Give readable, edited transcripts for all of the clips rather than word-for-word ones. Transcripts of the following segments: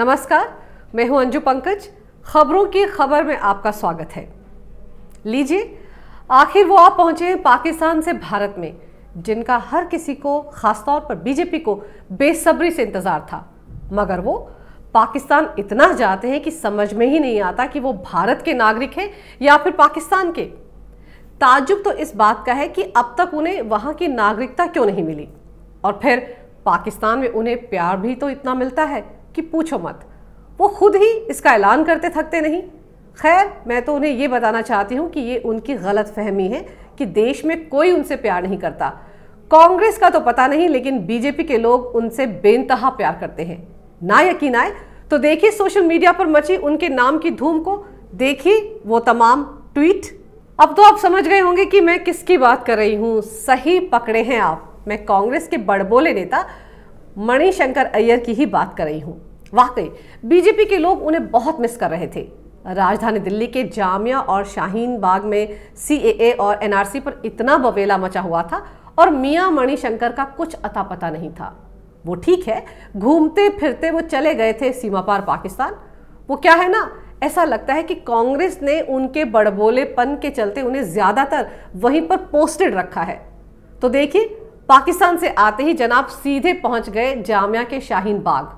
नमस्कार, मैं हूं अंजू पंकज। खबरों की खबर में आपका स्वागत है। लीजिए, आखिर वो आप पहुंचे हैं पाकिस्तान से भारत में, जिनका हर किसी को, खासतौर पर बीजेपी को बेसब्री से इंतजार था। मगर वो पाकिस्तान इतना जाते हैं कि समझ में ही नहीं आता कि वो भारत के नागरिक हैं या फिर पाकिस्तान के। ताज्जुब तो इस बात का है कि अब तक उन्हें वहां की नागरिकता क्यों नहीं मिली, और फिर पाकिस्तान में उन्हें प्यार भी तो इतना मिलता है कि पूछो मत। वो खुद ही इसका ऐलान करते थकते नहीं। खैर, मैं तो उन्हें ये बताना चाहती हूँ कि ये उनकी गलत फहमी है कि देश में कोई उनसे प्यार नहीं करता। कांग्रेस का तो पता नहीं, लेकिन बीजेपी के लोग उनसे बेइंतहा प्यार करते हैं। ना यकीन आए तो देखिए सोशल मीडिया पर मची उनके नाम की धूम को, देखिए वो तमाम ट्वीट। अब तो आप समझ गए होंगे कि मैं किसकी बात कर रही हूँ। सही पकड़े हैं आप, मैं कांग्रेस के बड़बोले नेता मणिशंकर अय्यर की ही बात कर रही हूँ। वाकई बीजेपी के लोग उन्हें बहुत मिस कर रहे थे। राजधानी दिल्ली के जामिया और शाहीन बाग में सीएए और एनआरसी पर इतना बवेला मचा हुआ था और मियां मणिशंकर का कुछ अता पता नहीं था। वो ठीक है, घूमते फिरते वो चले गए थे सीमा पार पाकिस्तान। वो क्या है ना, ऐसा लगता है कि कांग्रेस ने उनके बड़बोलेपन के चलते उन्हें ज्यादातर वहीं पर पोस्टेड रखा है। तो देखिए, पाकिस्तान से आते ही जनाब सीधे पहुंच गए जामिया के शाहीन बाग,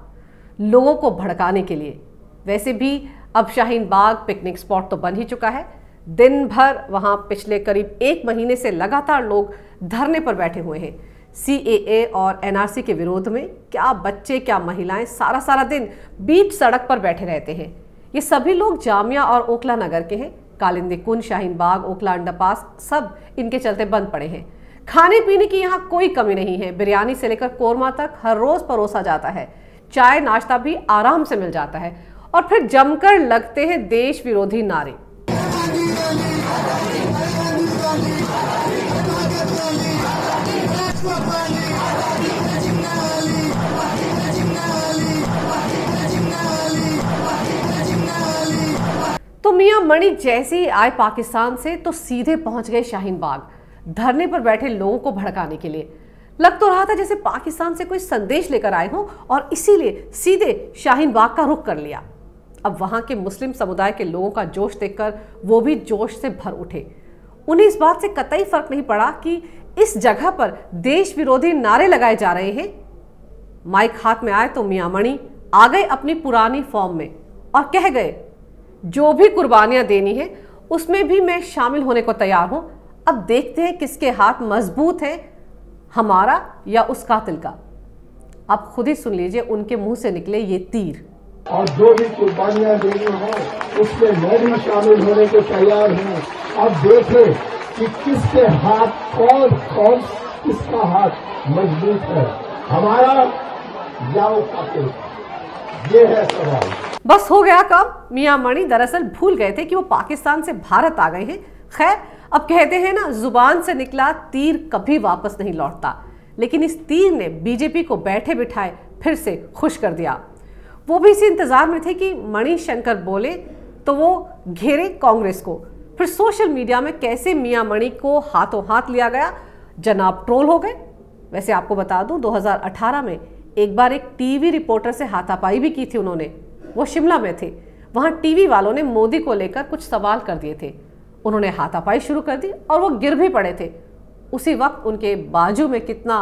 लोगों को भड़काने के लिए। वैसे भी अब शाहीन बाग पिकनिक स्पॉट तो बन ही चुका है। दिन भर वहां पिछले करीब 1 महीने से लगातार लोग धरने पर बैठे हुए हैं। सीएए और एनआरसी के विरोध में क्या बच्चे क्या महिलाएं सारा दिन बीच सड़क पर बैठे रहते हैं। ये सभी लोग जामिया और ओखला नगर के हैं। कालिंदी कुंज, शाहीन बाग, ओखला अंडरपास सब इनके चलते बंद पड़े हैं। खाने पीने की यहाँ कोई कमी नहीं है। बिरयानी से लेकर कोरमा तक हर रोज परोसा जाता है। चाय नाश्ता भी आराम से मिल जाता है। और फिर जमकर लगते हैं देश विरोधी नारे। तो मियां मणि जैसे ही आए पाकिस्तान से तो सीधे पहुंच गए शाहीन बाग, धरने पर बैठे लोगों को भड़काने के लिए। लग तो रहा था जैसे पाकिस्तान से कोई संदेश लेकर आए हों और इसीलिए सीधे शाहीन बाग का रुख कर लिया। अब वहां के मुस्लिम समुदाय के लोगों का जोश देखकर वो भी जोश से भर उठे। उन्हें इस बात से कतई फर्क नहीं पड़ा कि इस जगह पर देश विरोधी नारे लगाए जा रहे हैं। माइक हाथ में आए तो मियां मणि आ गए अपनी पुरानी फॉर्म में और कह गए, जो भी कुर्बानियां देनी है उसमें भी मैं शामिल होने को तैयार हूं। अब देखते हैं किसके हाथ मजबूत है, हमारा या उस कातिल का। आप खुद ही सुन लीजिए उनके मुंह से निकले ये तीर। और जो भी कुर्बानियां देनी हो उसमें मैं भी शामिल होने को तैयार हूं। अब देखें कि किसके हाथ कौन किसका हाथ मजबूत है, हमारा या वो कातिल। ये है सवाल। बस हो गया काम। मियां मणि दरअसल भूल गए थे कि वो पाकिस्तान से भारत आ गए हैं। खैर, अब कहते हैं ना, जुबान से निकला तीर कभी वापस नहीं लौटता। लेकिन इस तीर ने बीजेपी को बैठे बिठाए फिर से खुश कर दिया। वो भी इसी इंतजार में थे कि मणिशंकर बोले तो वो घेरे कांग्रेस को। फिर सोशल मीडिया में कैसे मियां मणि को हाथों हाथ लिया गया, जनाब ट्रोल हो गए। वैसे आपको बता दूं, 2018 में एक बार एक टीवी रिपोर्टर से हाथापाई भी की थी उन्होंने। वो शिमला में थे। वहां टीवी वालों ने मोदी को लेकर कुछ सवाल कर दिए थे। उन्होंने हाथापाई शुरू कर दी और वो गिर भी पड़े थे। उसी वक्त उनके बाजू में कितना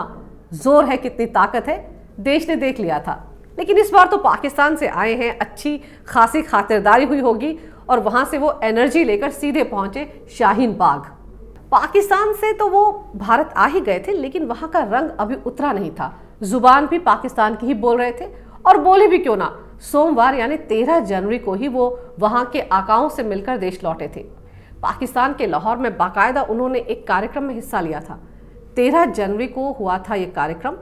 जोर है, कितनी ताकत है, देश ने देख लिया था। लेकिन इस बार तो पाकिस्तान से आए हैं, अच्छी खासी खातिरदारी हुई होगी और वहां से वो एनर्जी लेकर सीधे पहुंचे शाहीन बाग। पाकिस्तान से तो वो भारत आ ही गए थे, लेकिन वहां का रंग अभी उतरा नहीं था। जुबान भी पाकिस्तान की ही बोल रहे थे, और बोले भी क्यों ना। सोमवार यानी 13 जनवरी को ही वो वहां के आकाओं से मिलकर देश लौटे थे। पाकिस्तान के लाहौर में बाकायदा उन्होंने एक कार्यक्रम में हिस्सा लिया था। 13 जनवरी को हुआ था ये कार्यक्रम,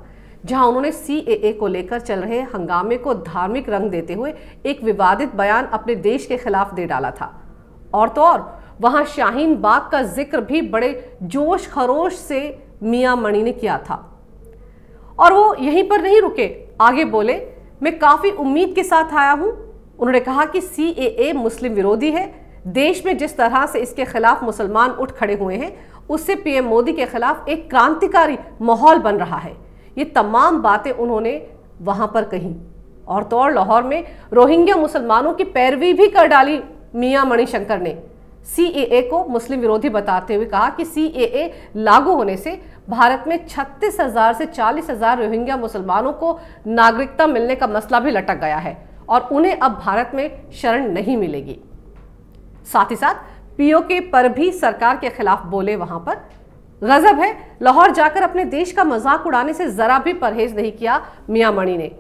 जहां उन्होंने सीएए को लेकर चल रहे हंगामे को धार्मिक रंग देते हुए एक विवादित बयान अपने देश के खिलाफ दे डाला था। और तो और वहां शाहीन बाग का जिक्र भी बड़े जोश खरोश से मियां मणि ने किया था। और वो यहीं पर नहीं रुके, आगे बोले, मैं काफी उम्मीद के साथ आया हूं। उन्होंने कहा कि सीएए मुस्लिम विरोधी है। देश में जिस तरह से इसके खिलाफ मुसलमान उठ खड़े हुए हैं, उससे पीएम मोदी के खिलाफ एक क्रांतिकारी माहौल बन रहा है। ये तमाम बातें उन्होंने वहां पर कही। और तो और लाहौर में रोहिंग्या मुसलमानों की पैरवी भी कर डाली मियां मणिशंकर ने। सीएए को मुस्लिम विरोधी बताते हुए कहा कि सीएए लागू होने से भारत में 36,000 से 40,000 रोहिंग्या मुसलमानों को नागरिकता मिलने का मसला भी लटक गया है और उन्हें अब भारत में शरण नहीं मिलेगी। साथ ही साथ पीओके पर भी सरकार के खिलाफ बोले। वहां पर गजब है, लाहौर जाकर अपने देश का मजाक उड़ाने से जरा भी परहेज नहीं किया मियां मणि ने।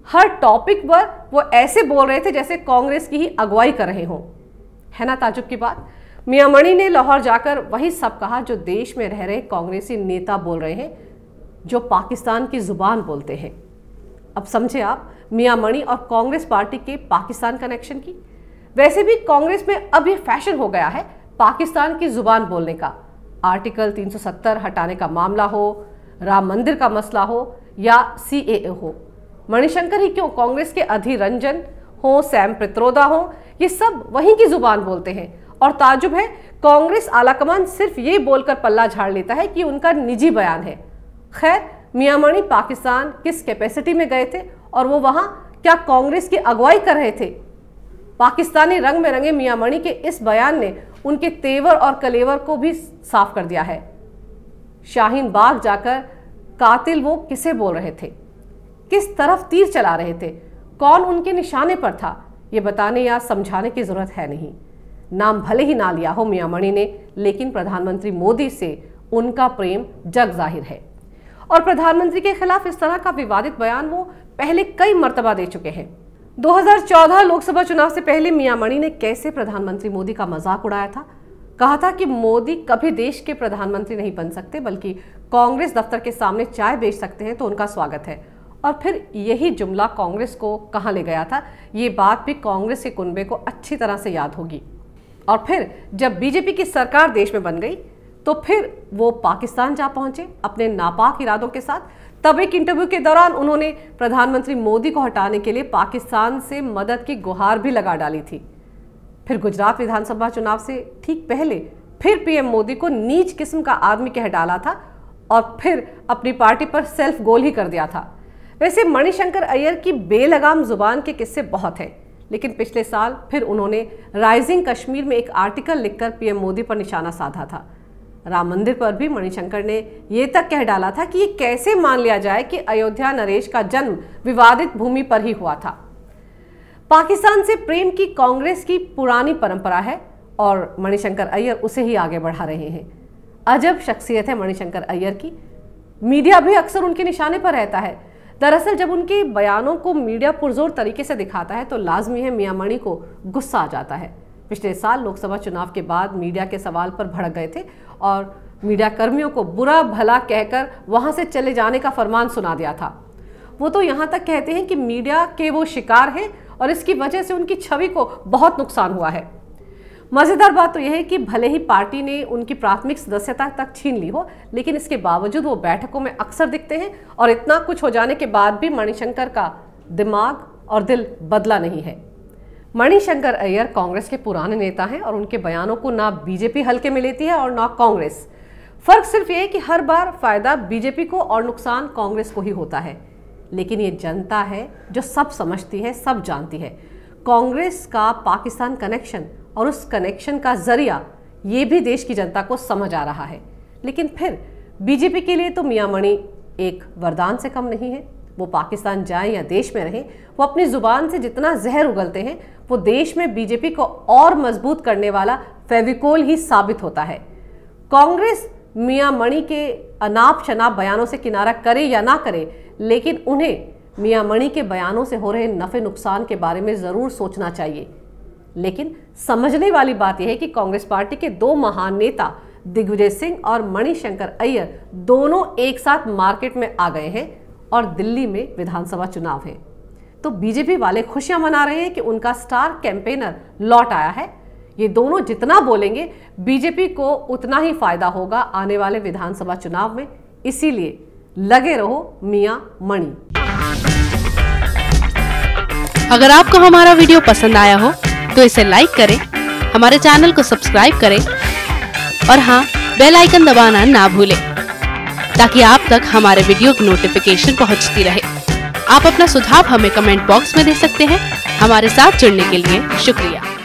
हर टॉपिक पर वो ऐसे बोल रहे थे जैसे कांग्रेस की ही अगुवाई कर रहे हों। है ना ताजुब की बात। मियां मणि ने लाहौर जाकर वही सब कहा जो देश में रह रहे कांग्रेसी नेता बोल रहे हैं, जो पाकिस्तान की जुबान बोलते हैं। अब समझे आप मियां मणि और कांग्रेस पार्टी के पाकिस्तान कनेक्शन की। वैसे भी कांग्रेस में अब ये फैशन हो गया है पाकिस्तान की जुबान बोलने का। आर्टिकल 370 हटाने का मामला हो, राम मंदिर का मसला हो या सीएए हो, मणिशंकर ही क्यों, कांग्रेस के अधीर रंजन हो, सैम पित्रोदा हो, ये सब वहीं की जुबान बोलते हैं। और ताजुब है, कांग्रेस आलाकमान सिर्फ ये बोलकर पल्ला झाड़ लेता है कि उनका निजी बयान है। खैर, मियां मणि पाकिस्तान किस कैपेसिटी में गए थे और वो वहां क्या कांग्रेस की अगुवाई कर रहे थे? पाकिस्तानी रंग में रंगे मियां मणि के इस बयान ने उनके तेवर और कलेवर को भी साफ कर दिया है। शाहीन बाग जाकर कातिल वो किसे बोल रहे थे, किस तरफ तीर चला रहे थे, कौन उनके निशाने पर था, ये बताने या समझाने की जरूरत है नहीं। नाम भले ही ना लिया हो मियां मणि ने, लेकिन प्रधानमंत्री मोदी से उनका प्रेम जग जाहिर है। और प्रधानमंत्री के खिलाफ इस तरह का विवादित बयान वो पहले कई मर्तबा दे चुके हैं। 2014 लोकसभा चुनाव से पहले मियां मणि ने कैसे प्रधानमंत्री मोदी का मजाक उड़ाया था। कहा था कि मोदी कभी देश के प्रधानमंत्री नहीं बन सकते, बल्कि कांग्रेस दफ्तर के सामने चाय बेच सकते हैं तो उनका स्वागत है। और फिर यही जुमला कांग्रेस को कहां ले गया था, ये बात भी कांग्रेस के कुनबे को अच्छी तरह से याद होगी। और फिर जब बीजेपी की सरकार देश में बन गई तो फिर वो पाकिस्तान जा पहुंचे अपने नापाक इरादों के साथ। तब एक इंटरव्यू के दौरान उन्होंने प्रधानमंत्री मोदी को हटाने के लिए पाकिस्तान से मदद की गुहार भी लगा डाली थी। फिर गुजरात विधानसभा चुनाव से ठीक पहले फिर पीएम मोदी को नीच किस्म का आदमी कह डाला था और फिर अपनी पार्टी पर सेल्फ गोल ही कर दिया था। वैसे मणिशंकर अय्यर की बेलगाम जुबान के किस्से बहुत हैं, लेकिन पिछले साल फिर उन्होंने राइजिंग कश्मीर में एक आर्टिकल लिखकर पीएम मोदी पर निशाना साधा था। राम मंदिर पर भी मणिशंकर ने यह तक कह डाला था कि ये कैसे मान लिया जाए कि अयोध्या नरेश का जन्म विवादित भूमि पर ही हुआ था। पाकिस्तान से प्रेम की कांग्रेस की पुरानी परंपरा है और मणिशंकर अय्यर उसे ही आगे बढ़ा रहे हैं। अजब शख्सियत है मणिशंकर अय्यर की। मीडिया भी अक्सर उनके निशाने पर रहता है। दरअसल जब उनके बयानों को मीडिया पुरजोर तरीके से दिखाता है तो लाजमी है मियां मणि को गुस्सा आ जाता है। पिछले साल लोकसभा चुनाव के बाद मीडिया के सवाल पर भड़क गए थे और मीडिया कर्मियों को बुरा भला कहकर वहां से चले जाने का फरमान सुना दिया था। वो तो यहां तक कहते हैं कि मीडिया के वो शिकार हैं और इसकी वजह से उनकी छवि को बहुत नुकसान हुआ है। मजेदार बात तो यह है कि भले ही पार्टी ने उनकी प्राथमिक सदस्यता तक छीन ली हो, लेकिन इसके बावजूद वो बैठकों में अक्सर दिखते हैं और इतना कुछ हो जाने के बाद भी मणिशंकर का दिमाग और दिल बदला नहीं है। मणिशंकर अय्यर कांग्रेस के पुराने नेता हैं और उनके बयानों को ना बीजेपी हल्के में लेती है और ना कांग्रेस। फर्क सिर्फ ये है कि हर बार फायदा बीजेपी को और नुकसान कांग्रेस को ही होता है। लेकिन ये जनता है जो सब समझती है, सब जानती है। कांग्रेस का पाकिस्तान कनेक्शन और उस कनेक्शन का जरिया ये भी देश की जनता को समझ आ रहा है। लेकिन फिर बीजेपी के लिए तो मियां मणि एक वरदान से कम नहीं है। वो पाकिस्तान जाएं या देश में रहें, वो अपनी जुबान से जितना जहर उगलते हैं वो देश में बीजेपी को और मजबूत करने वाला फेविकोल ही साबित होता है। कांग्रेस मियां मणि के अनाप शनाप बयानों से किनारा करे या ना करे, लेकिन उन्हें मियां मणि के बयानों से हो रहे नफे नुकसान के बारे में जरूर सोचना चाहिए। लेकिन समझने वाली बात यह है कि कांग्रेस पार्टी के दो महान नेता दिग्विजय सिंह और मणिशंकर अय्यर दोनों एक साथ मार्केट में आ गए हैं और दिल्ली में विधानसभा चुनाव है। तो बीजेपी वाले खुशियां मना रहे हैं कि उनका स्टार कैंपेनर लौट आया है। ये दोनों जितना बोलेंगे बीजेपी को उतना ही फायदा होगा आने वाले विधानसभा चुनाव में। इसीलिए लगे रहो मियां मणि। अगर आपको हमारा वीडियो पसंद आया हो तो इसे लाइक करें, हमारे चैनल को सब्सक्राइब करें और हाँ, बेल आइकन दबाना ना भूलें ताकि आप तक हमारे वीडियो की नोटिफिकेशन पहुंचती रहे। आप अपना सुझाव हमें कमेंट बॉक्स में दे सकते हैं। हमारे साथ जुड़ने के लिए शुक्रिया।